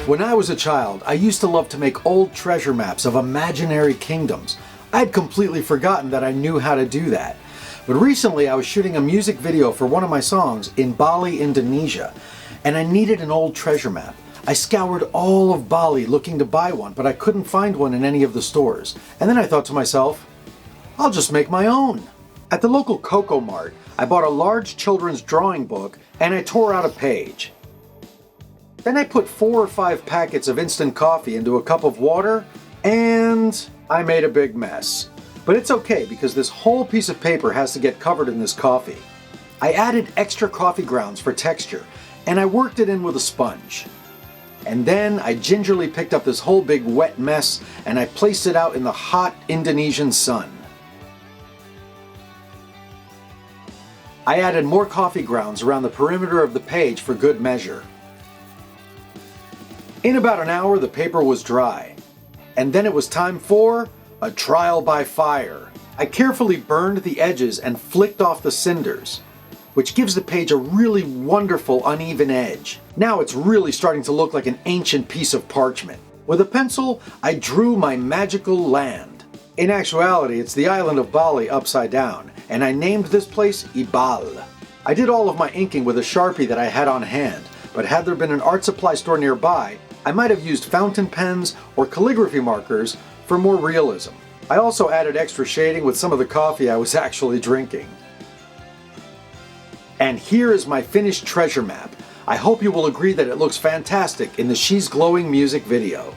When I was a child, I used to love to make old treasure maps of imaginary kingdoms. I'd completely forgotten that I knew how to do that. But recently I was shooting a music video for one of my songs in Bali, Indonesia, and I needed an old treasure map. I scoured all of Bali looking to buy one, but I couldn't find one in any of the stores. And then I thought to myself, I'll just make my own. At the local Coco Mart, I bought a large children's drawing book and I tore out a page. Then I put 4 or 5 packets of instant coffee into a cup of water and I made a big mess. But it's okay because this whole piece of paper has to get covered in this coffee. I added extra coffee grounds for texture and I worked it in with a sponge. And then I gingerly picked up this whole big wet mess and I placed it out in the hot Indonesian sun. I added more coffee grounds around the perimeter of the page for good measure. In about an hour, the paper was dry. And then it was time for a trial by fire. I carefully burned the edges and flicked off the cinders, which gives the page a really wonderful uneven edge. Now it's really starting to look like an ancient piece of parchment. With a pencil, I drew my magical land. In actuality, it's the island of Bali upside down, and I named this place Ibal. I did all of my inking with a Sharpie that I had on hand, but had there been an art supply store nearby, I might have used fountain pens or calligraphy markers for more realism. I also added extra shading with some of the coffee I was actually drinking. And here is my finished treasure map. I hope you will agree that it looks fantastic in the She's Glowing music video.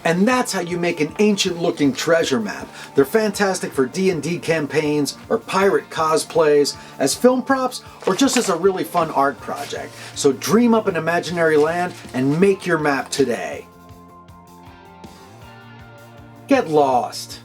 And that's how you make an ancient-looking treasure map. They're fantastic for D&D campaigns or pirate cosplays, as film props, or just as a really fun art project. So dream up an imaginary land and make your map today. Get lost.